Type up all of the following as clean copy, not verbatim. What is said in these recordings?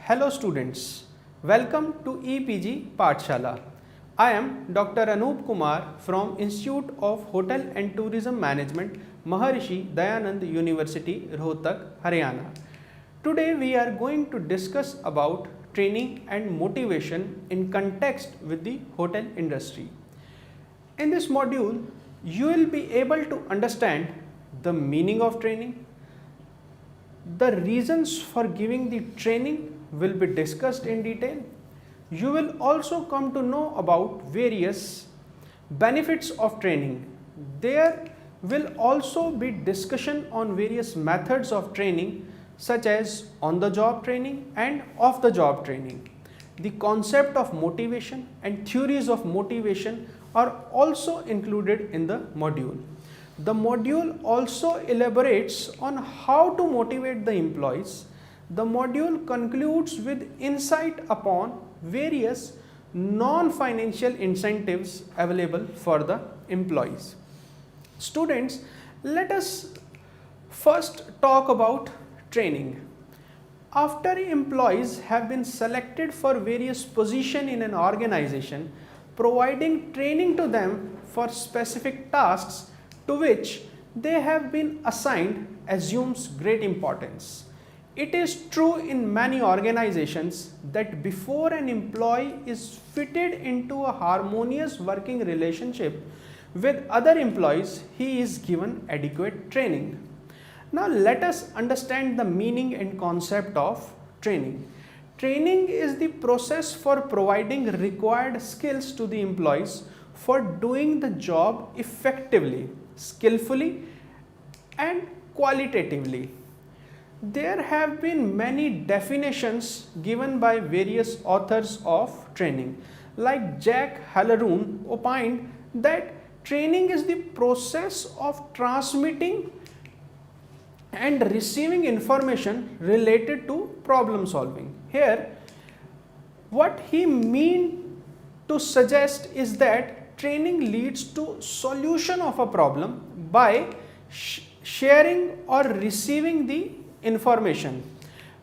Hello students, welcome to EPG Pathshala. I am Dr. Anup Kumar from Institute of Hotel and Tourism Management, Maharishi Dayanand University, Rohtak, Haryana. Today we are going to discuss about training and motivation in context with the hotel industry. In this module, you will be able to understand the meaning of training, the reasons for giving the training will be discussed in detail. You will also come to know about various benefits of training. There will also be discussion on various methods of training such as on-the-job training and off-the-job training. The concept of motivation and theories of motivation are also included in the module. The module also elaborates on how to motivate the employees. The module concludes with insight upon various non-financial incentives available for the employees. Students, let us first talk about training. After employees have been selected for various positions in an organization, providing training to them for specific tasks to which they have been assigned assumes great importance. It is true in many organizations that before an employee is fitted into a harmonious working relationship with other employees, he is given adequate training. Now let us understand the meaning and concept of training. Training is the process for providing required skills to the employees for doing the job effectively, skillfully and qualitatively. There have been many definitions given by various authors of training. Like Jack Halloran opined that training is the process of transmitting and receiving information related to problem solving. Here, what he means to suggest is that training leads to solution of a problem by sharing or receiving the information.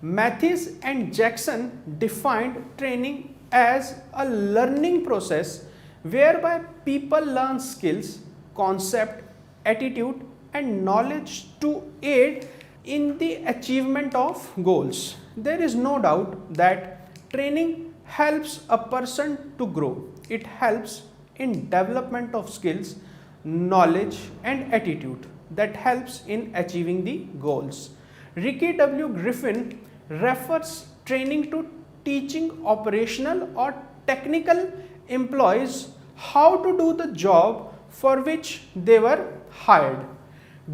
Mathis and Jackson defined training as a learning process whereby people learn skills, concept, attitude and knowledge to aid in the achievement of goals. There is no doubt that training helps a person to grow. It helps in development of skills, knowledge and attitude that helps in achieving the goals. Ricky W. Griffin refers training to teaching operational or technical employees how to do the job for which they were hired.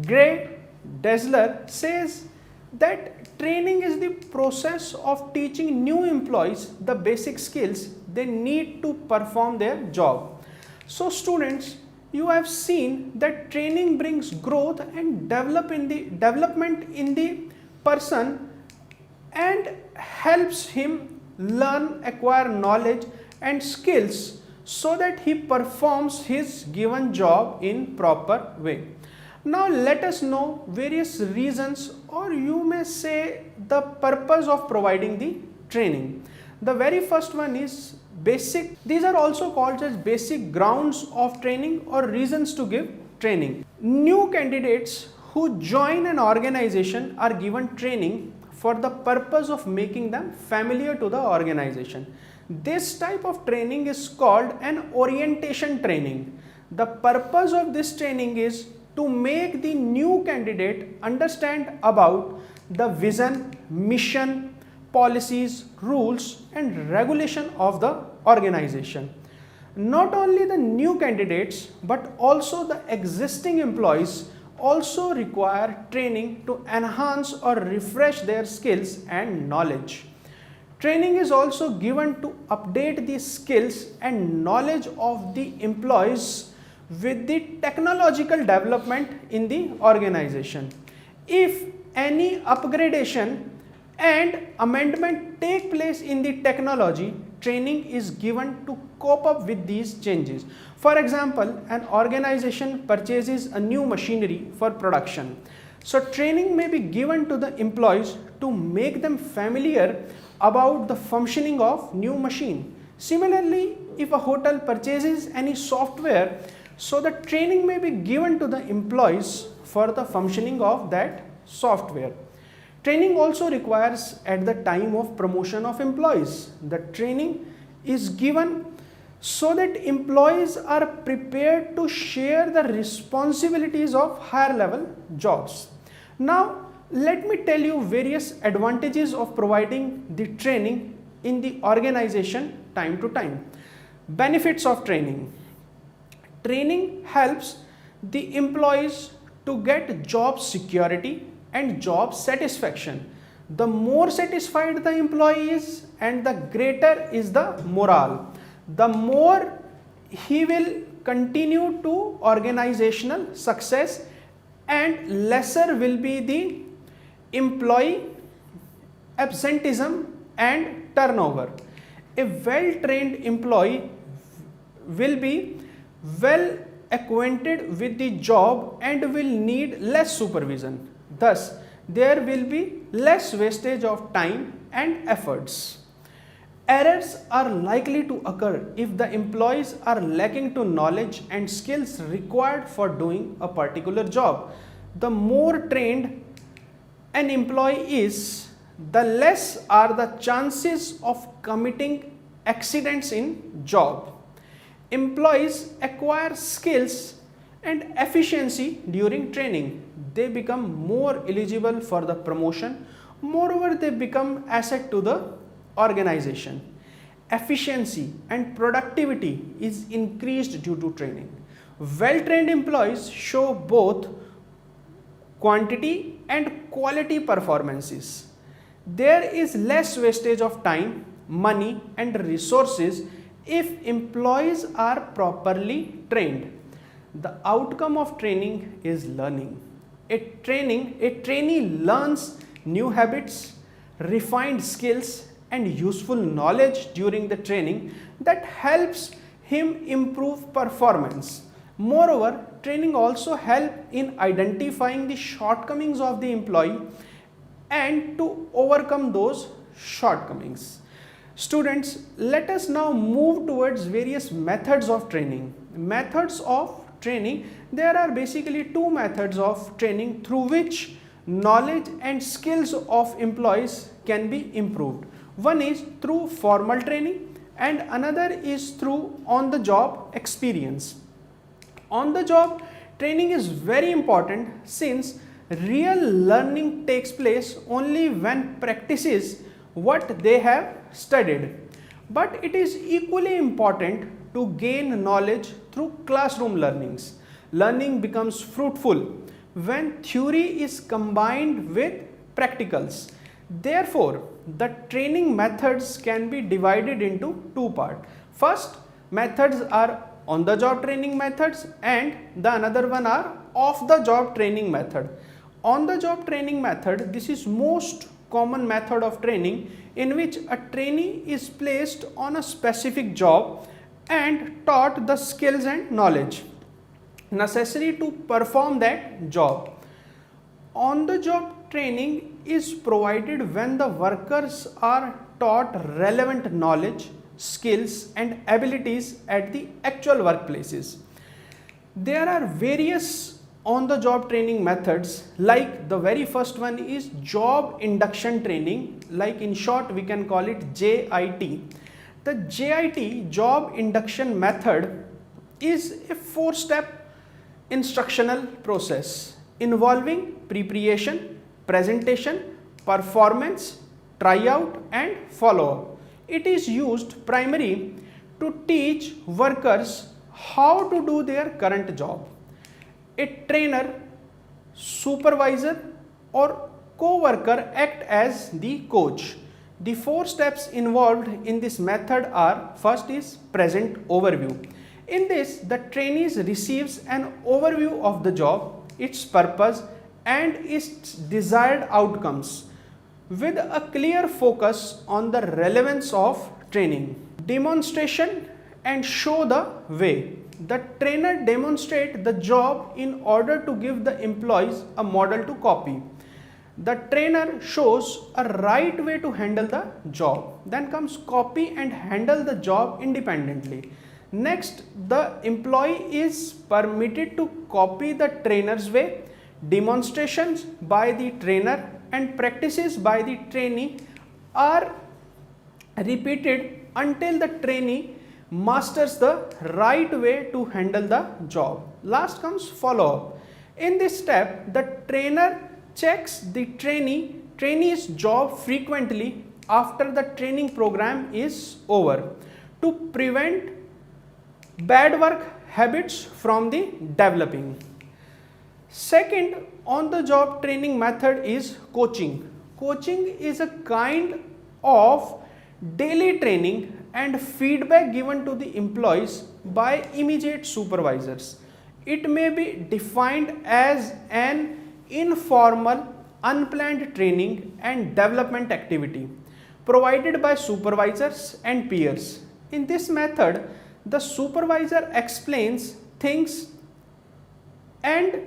Gray Dessler says that training is the process of teaching new employees the basic skills they need to perform their job. So students, you have seen that training brings growth and development in the person and helps him learn, acquire knowledge and skills so that he performs his given job in proper way. Now let us know various reasons, or you may say the purpose of providing the training. The very first one is basic. These are also called as basic grounds of training or reasons to give training. New candidates who join an organization are given training for the purpose of making them familiar to the organization. This type of training is called an orientation training. The purpose of this training is to make the new candidate understand about the vision, mission, policies, rules and regulation of the organization. Not only the new candidates but also the existing employees also require training to enhance or refresh their skills and knowledge. Training is also given to update the skills and knowledge of the employees with the technological development in the organization. If any upgradation and amendment take place in the technology, training is given to cope up with these changes. For example, an organization purchases a new machinery for production. So training may be given to the employees to make them familiar about the functioning of new machine. Similarly, if a hotel purchases any software, so the training may be given to the employees for the functioning of that software. Training also requires at the time of promotion of employees. The training is given so that employees are prepared to share the responsibilities of higher level jobs. Now, let me tell you various advantages of providing the training in the organization time to time. Benefits of training. Training helps the employees to get job security and job satisfaction. The more satisfied the employee is and the greater is the morale, the more he will continue to organizational success and lesser will be the employee absenteeism and turnover. A well-trained employee will be well acquainted with the job and will need less supervision. Thus, there will be less wastage of time and efforts. Errors are likely to occur if the employees are lacking to knowledge and skills required for doing a particular job. The more trained an employee is, the less are the chances of committing accidents in job. Employees acquire skills and efficiency during training. They become more eligible for the promotion. Moreover, they become asset to the organization. Efficiency and productivity is increased due to training. Well-trained employees show both quantity and quality performances. There is less wastage of time, money and resources if employees are properly trained. The outcome of training is learning. A trainee learns new habits, refined skills and useful knowledge during the training that helps him improve performance. Moreover, training also helps in identifying the shortcomings of the employee and to overcome those shortcomings. Students, let us now move towards various methods of training. Methods of training, there are basically two methods of training through which knowledge and skills of employees can be improved. One is through formal training and another is through on-the-job experience. On-the-job training is very important since real learning takes place only when practices what they have studied. But it is equally important to gain knowledge through classroom learnings. Learning becomes fruitful when theory is combined with practicals. Therefore, the training methods can be divided into two parts. First, methods are on-the-job training methods and the another one are off-the-job training method. On-the-job training method, this is most common method of training in which a trainee is placed on a specific job and taught the skills and knowledge necessary to perform that job. On-the-job training is provided when the workers are taught relevant knowledge, skills and abilities at the actual workplaces. There are various on-the-job training methods, like the very first one is job induction training, like in short we can call it JIT. The JIT, job induction method, is a four-step instructional process involving preparation, presentation, performance, tryout and follow-up. It is used primarily to teach workers how to do their current job. A trainer, supervisor or co-worker act as the coach. The four steps involved in this method are: first is present overview. In this, the trainee receives an overview of the job, its purpose and its desired outcomes with a clear focus on the relevance of training. Demonstration and show the way. the trainer demonstrates the job in order to give the employees a model to copy. The trainer shows a right way to handle the job. Then comes copy and handle the job independently. Next, the employee is permitted to copy the trainer's way. Demonstrations by the trainer and practices by the trainee are repeated until the trainee masters the right way to handle the job. Last comes follow up. In this step, the trainer checks the trainee's job frequently after the training program is over to prevent bad work habits from the developing. Second on the job training method is coaching. Coaching is a kind of daily training and feedback given to the employees by immediate supervisors. It may be defined as an informal, unplanned training and development activity provided by supervisors and peers. In this method, the supervisor explains things and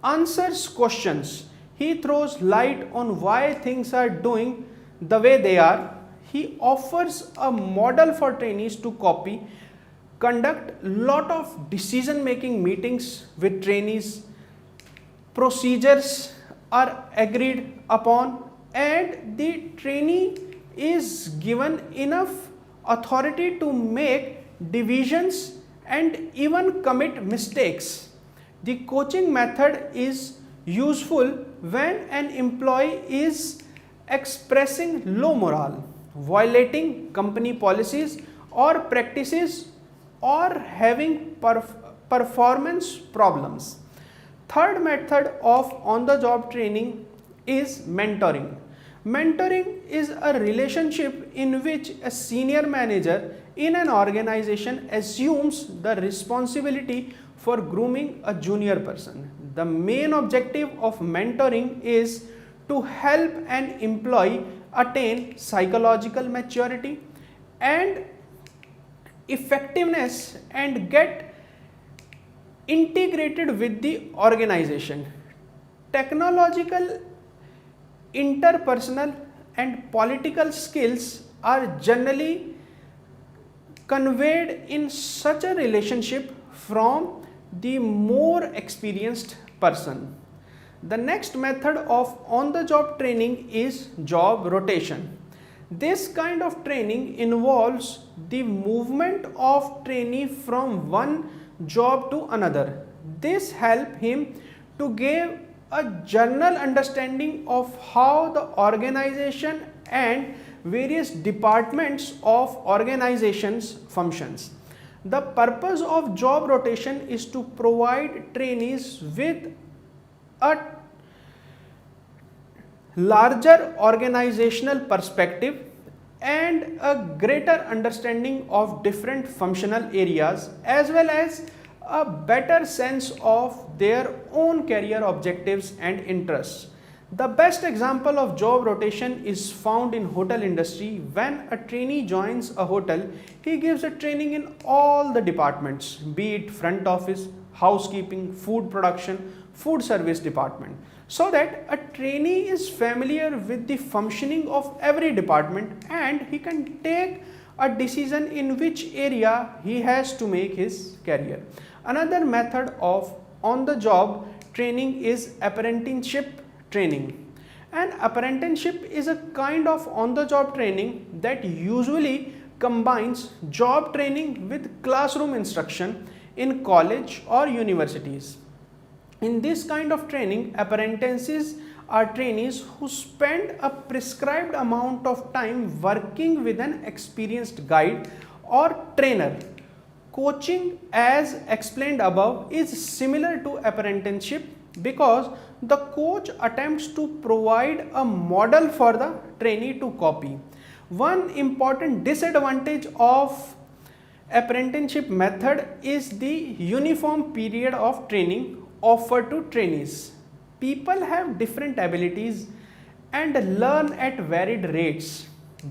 answers questions. He throws light on why things are doing the way they are. He offers a model for trainees to copy, conduct lot of decision making meetings with trainees, procedures are agreed upon, and the trainee is given enough authority to make divisions and even commit mistakes. The coaching method is useful when an employee is expressing low morale, violating company policies or practices, or having performance problems. Third method of on-the-job training is mentoring. Mentoring is a relationship in which a senior manager in an organization assumes the responsibility for grooming a junior person. The main objective of mentoring is to help an employee attain psychological maturity and effectiveness and get integrated with the organization. Technological, interpersonal and political skills are generally conveyed in such a relationship from the more experienced person. The next method of on-the-job training is job rotation. This kind of training involves the movement of trainee from one job to another. This helps him to give a general understanding of how the organization and various departments of organizations functions. The purpose of job rotation is to provide trainees with a larger organizational perspective and a greater understanding of different functional areas, as well as a better sense of their own career objectives and interests. The best example of job rotation is found in hotel industry. When a trainee joins a hotel, he gives a training in all the departments, be it front office, housekeeping, food production, food service department, so that a trainee is familiar with the functioning of every department and he can take a decision in which area he has to make his career. Another method of on-the-job training is apprenticeship training. An apprenticeship is a kind of on-the-job training that usually combines job training with classroom instruction in college or universities. In this kind of training, apprentices are trainees who spend a prescribed amount of time working with an experienced guide or trainer. Coaching, as explained above, is similar to apprenticeship because the coach attempts to provide a model for the trainee to copy. One important disadvantage of apprenticeship method is the uniform period of training offered to trainees. People have different abilities and learn at varied rates.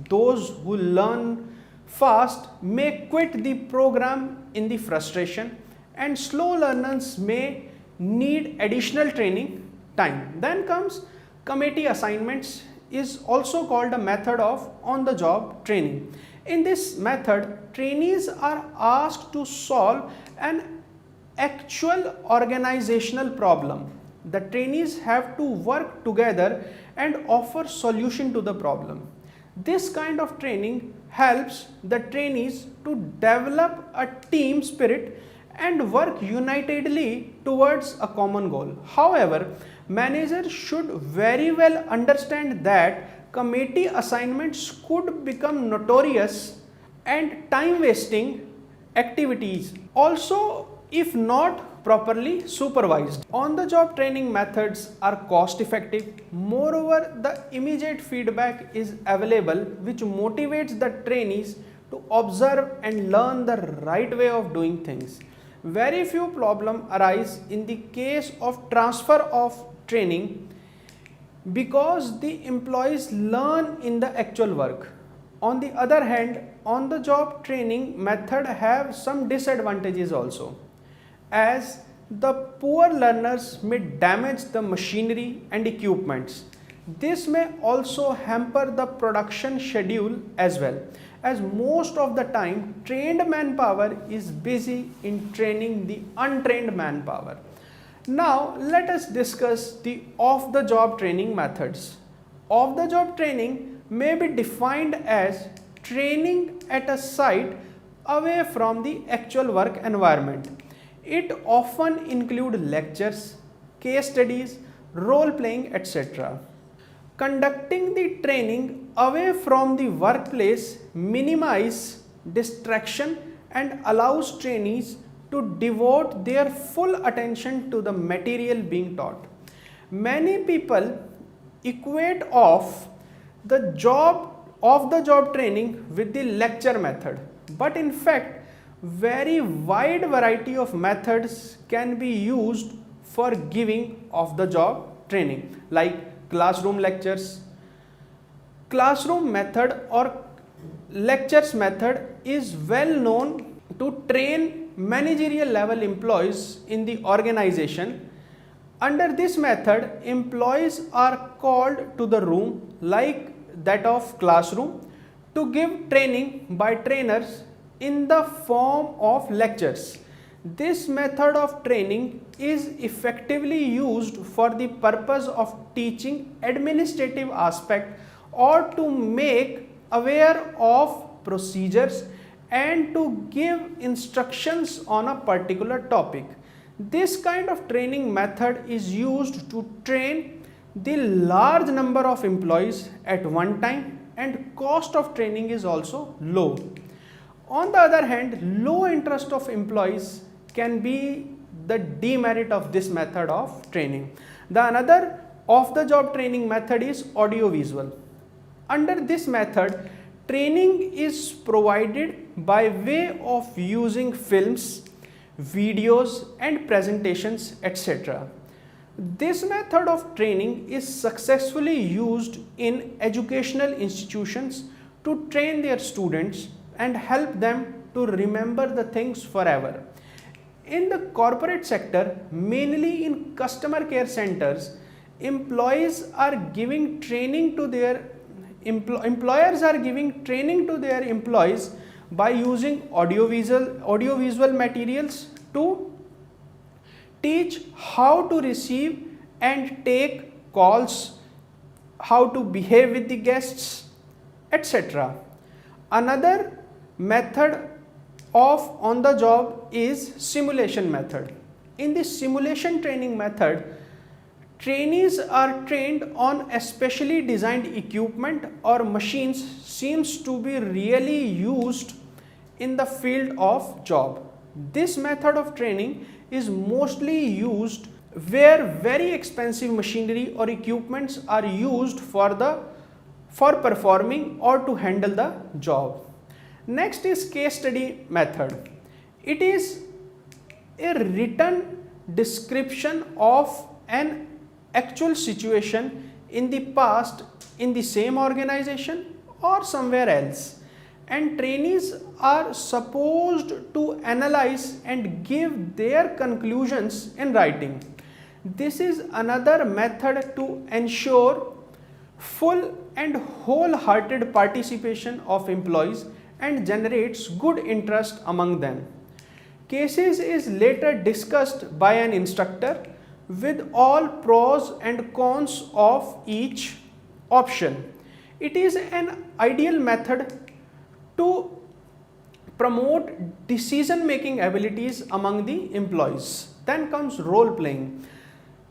Those who learn fast may quit the program in the frustration, and slow learners may need additional training time. Then comes committee assignments, is also called a method of on-the-job training. In this method, trainees are asked to solve an actual organizational problem. The trainees have to work together and offer solution to the problem. This kind of training helps the trainees to develop a team spirit and work unitedly towards a common goal. However, managers should very well understand that committee assignments could become notorious and time wasting activities, also if not properly supervised. On the job training methods are cost effective. Moreover, the immediate feedback is available which motivates the trainees to observe and learn the right way of doing things. Very few problems arise in the case of transfer of training because the employees learn in the actual work. On the other hand, on the job training method have some disadvantages also, as the poor learners may damage the machinery and equipments. This may also hamper the production schedule as well, as most of the time trained manpower is busy in training the untrained manpower. Now let us discuss the off-the-job training methods. Off-the-job training may be defined as training at a site away from the actual work environment. It often includes lectures, case studies, role playing, etc. Conducting the training away from the workplace minimizes distraction and allows trainees to devote their full attention to the material being taught. Many people equate off the job training with the lecture method, but in fact very wide variety of methods can be used for giving off the job training, like classroom lectures. Classroom method or lectures method is well known to train managerial level employees in the organization. Under this method, employees are called to the room like that of classroom to give training by trainers in the form of lectures. This method of training is effectively used for the purpose of teaching administrative aspect or to make aware of procedures and to give instructions on a particular topic. This kind of training method is used to train the large number of employees at one time, and cost of training is also low. On the other hand, low interest of employees can be the demerit of this method of training. The another off-the-job training method is audio-visual. Under this method, training is provided by way of using films, videos and presentations, etc. This method of training is successfully used in educational institutions to train their students and help them to remember the things forever. In the corporate sector, mainly in customer care centers, employers are giving training to their employees by using audiovisual materials to teach how to receive and take calls, how to behave with the guests, etc. Another method of on the job is simulation method. In this simulation training method, trainees are trained on especially designed equipment or machines seems to be really used in the field of job. This method of training is mostly used where very expensive machinery or equipments are used for performing or to handle the job. Next is case study method. It is a written description of an actual situation in the past in the same organization or somewhere else. and trainees are supposed to analyze and give their conclusions in writing. This is another method to ensure full and wholehearted participation of employees and generates good interest among them. Cases is later discussed by an instructor with all pros and cons of each option. It is an ideal method to promote decision making abilities among the employees. Then comes role playing.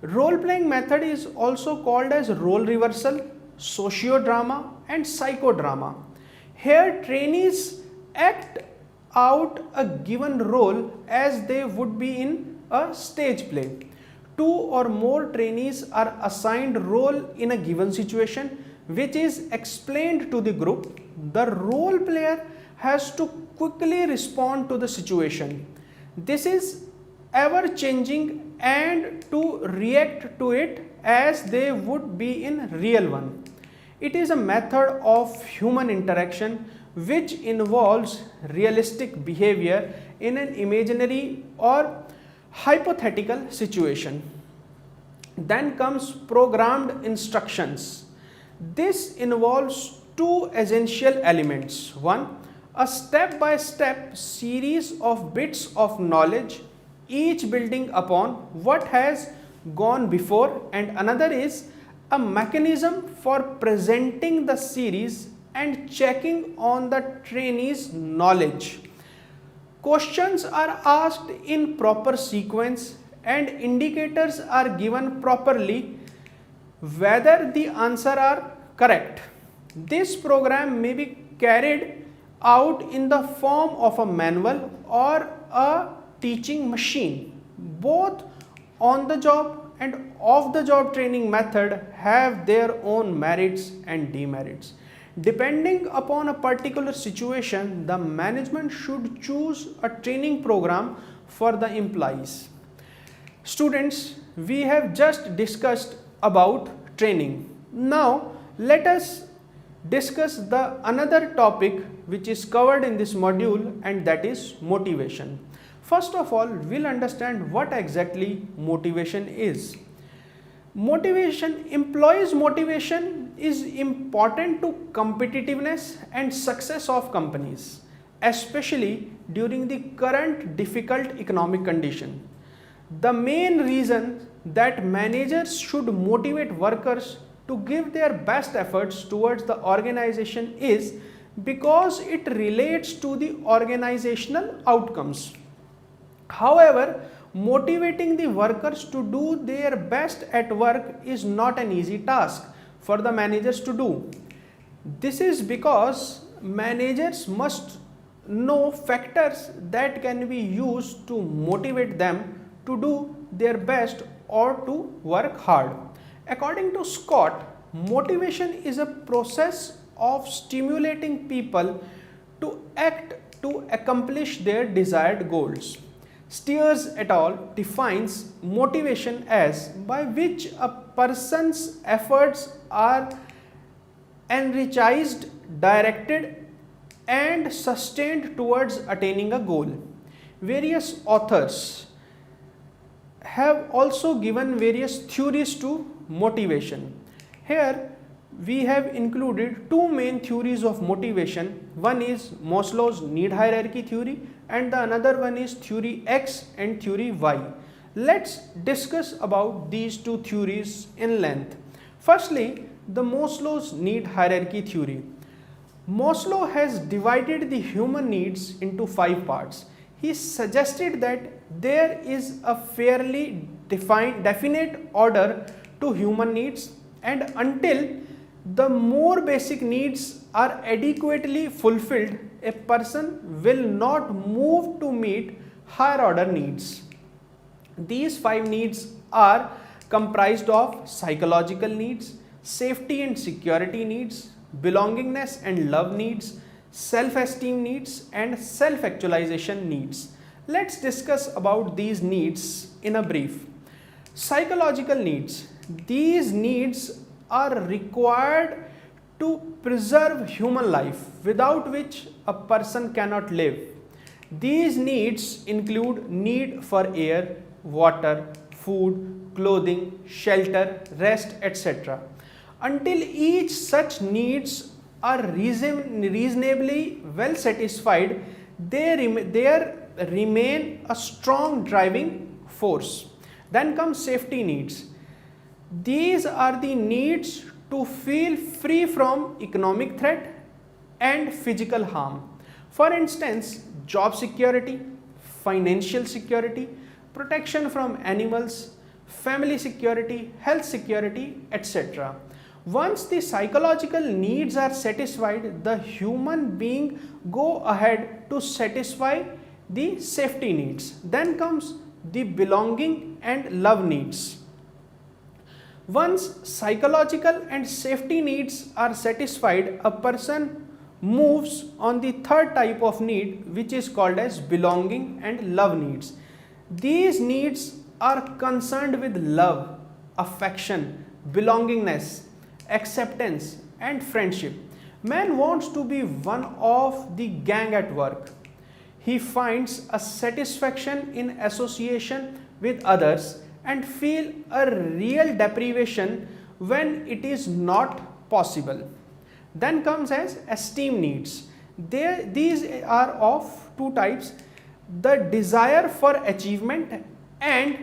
Role playing method is also called as role reversal, sociodrama and psychodrama. Here trainees act out a given role as they would be in a stage play. Two or more trainees are assigned role in a given situation which is explained to the group. The role player has to quickly respond to the situation. This is ever changing and to react to it as they would be in real one. It is a method of human interaction which involves realistic behavior in an imaginary or hypothetical situation. Then comes programmed instructions. This involves two essential elements. One, a step-by-step series of bits of knowledge, each building upon what has gone before, and another is a mechanism for presenting the series and checking on the trainee's knowledge. Questions are asked in proper sequence and indicators are given properly whether the answer are correct. This program may be carried out in the form of a manual or a teaching machine. Both on the job and off the job training method have their own merits and demerits. Depending upon a particular situation, the management should choose a training program for the employees. Students, we have just discussed about training. Now let us discuss the another topic which is covered in this module, and that is motivation. First of all, we'll understand what exactly motivation is. Employees' motivation is important to competitiveness and success of companies, especially during the current difficult economic condition. The main reason that managers should motivate workers to give their best efforts towards the organization is because it relates to the organizational outcomes. However, motivating the workers to do their best at work is not an easy task for the managers to do. This is because managers must know factors that can be used to motivate them to do their best or to work hard. According to Scott, motivation is a process of stimulating people to act to accomplish their desired goals. Steers et al. Defines motivation as by which a person's efforts are energized, directed, and sustained towards attaining a goal. Various authors have also given various theories to motivation. Here we have included two main theories of motivation. One is Maslow's need hierarchy theory and the another one is theory X and theory Y. Let's discuss about these two theories in length. Firstly, the Maslow's need hierarchy theory. Maslow has divided the human needs into 5 parts. He suggested that there is a fairly definite order to human needs, and until the more basic needs are adequately fulfilled, a person will not move to meet higher order needs. These 5 needs are comprised of psychological needs, safety and security needs, belongingness and love needs, self-esteem needs, and self-actualization needs. Let's discuss about these needs in a brief. Psychological needs. These needs are required to preserve human life, without which a person cannot live. These needs include need for air, water, food, clothing, shelter, rest, etc. Until each such needs are reasonably well satisfied, there remain a strong driving force. Then comes safety needs. These are the needs to feel free from economic threat and physical harm. For instance, job security, financial security, protection from animals, family security, health security, etc. Once the psychological needs are satisfied, the human being go ahead to satisfy the safety needs. Then comes the belonging and love needs. Once psychological and safety needs are satisfied, a person moves on the third type of need, which is called as belonging and love needs. These needs are concerned with love, affection, belongingness, acceptance and friendship. Man wants to be one of the gang at work. He finds a satisfaction in association with others and feel a real deprivation when it is not possible. Then comes as esteem needs. These are of two types: the desire for achievement and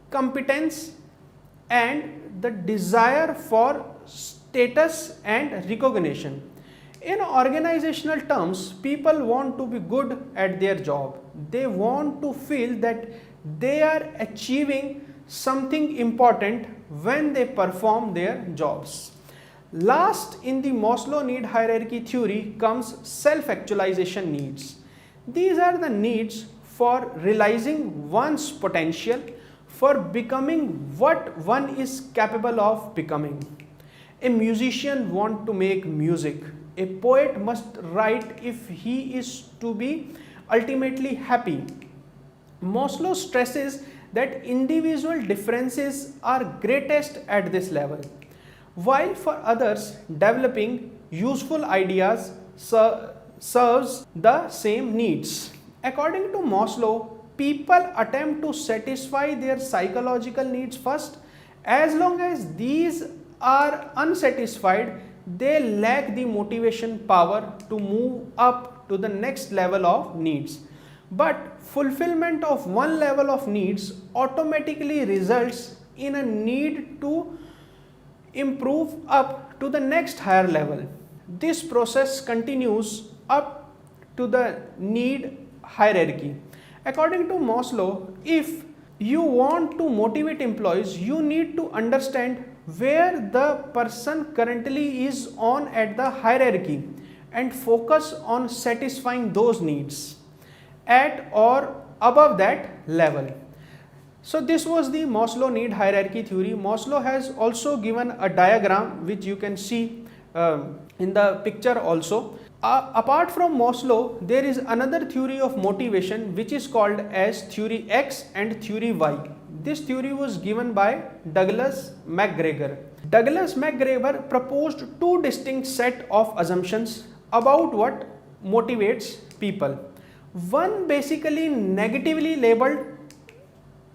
competence, and the desire for status and recognition. In organizational terms, people want to be good at their job. They want to feel that they are achieving something important when they perform their jobs. Last in the Maslow need hierarchy theory comes self-actualization needs. These are the needs for realizing one's potential, for becoming what one is capable of becoming. A musician wants to make music. A poet must write if he is to be ultimately happy. Maslow stresses that individual differences are greatest at this level, while for others developing useful ideas serves the same needs. According to Maslow, people attempt to satisfy their psychological needs first. As long as these are unsatisfied, they lack the motivation power to move up to the next level of needs. But fulfillment of one level of needs automatically results in a need to improve up to the next higher level. This process continues up to the need hierarchy. According to Maslow, if you want to motivate employees, you need to understand where the person currently is on at the hierarchy and focus on satisfying those needs at or above that level. So this was the Maslow need hierarchy theory. Maslow has also given a diagram which you can see in the picture also. Apart from Maslow, there is another theory of motivation which is called as theory X and theory Y. This theory was given by Douglas McGregor. Douglas McGregor proposed two distinct set of assumptions about what motivates people. One basically negatively labeled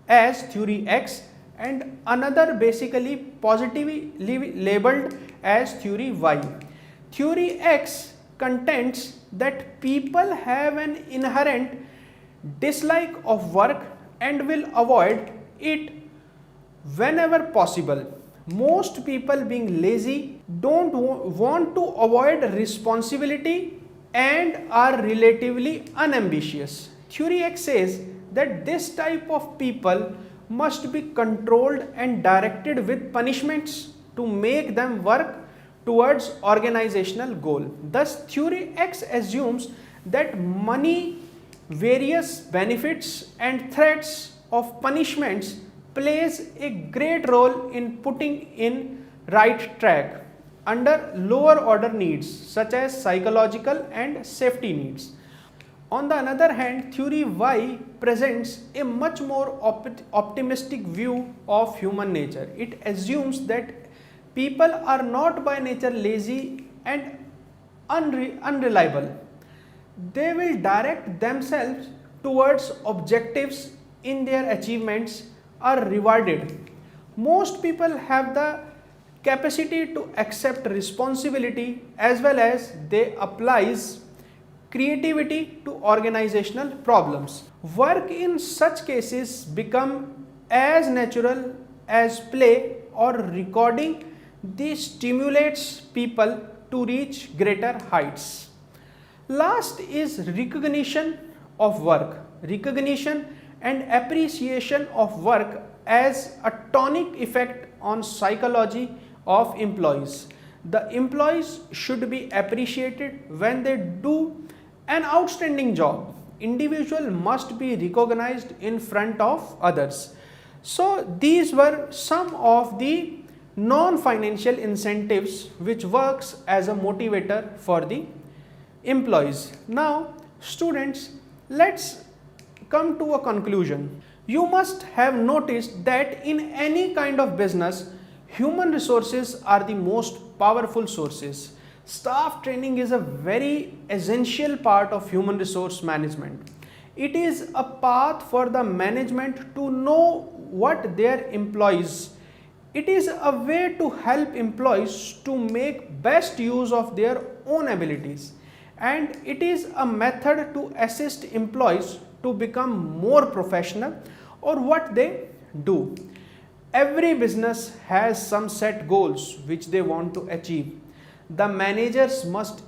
as theory X and another basically positively labeled as theory Y. Theory X contends that people have an inherent dislike of work and will avoid it whenever possible. Most people, being lazy, don't want to avoid responsibility and are relatively unambitious. Theory X says that this type of people must be controlled and directed with punishments to make them work towards organizational goal. Thus, theory X assumes that money, various benefits and threats of punishments plays a great role in putting in right track under lower order needs such as psychological and safety needs. On the other hand, theory Y presents a much more optimistic view of human nature. It assumes that people are not by nature lazy and unreliable. They will direct themselves towards objectives in their achievements are rewarded. Most people have the capacity to accept responsibility as well as they applies creativity to organizational problems. Work in such cases become as natural as play or recording. This stimulates people to reach greater heights. Last is recognition of work. Recognition and appreciation of work as a tonic effect on psychology of employees. The employees should be appreciated when they do an outstanding job. Individual must be recognized in front of others. So these were some of the non-financial incentives which works as a motivator for the employees. Now students, let's come to a conclusion. You must have noticed that in any kind of business, human resources are the most powerful sources. Staff training is a very essential part of human resource management. It is a path for the management to know what their employees. It is a way to help employees to make best use of their own abilities, and it is a method to assist employees to become more professional or what they do. Every business has some set goals which they want to achieve. The managers must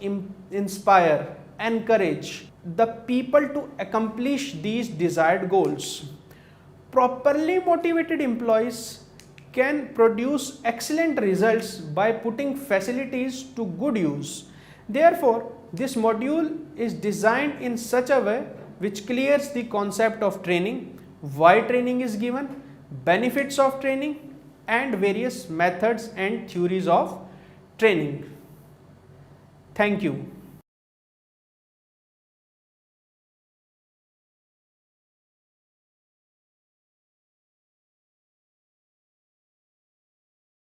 inspire, encourage the people to accomplish these desired goals. Properly motivated employees can produce excellent results by putting facilities to good use. Therefore, this module is designed in such a way which clears the concept of training, why training is given, benefits of training, and various methods and theories of training. Thank you.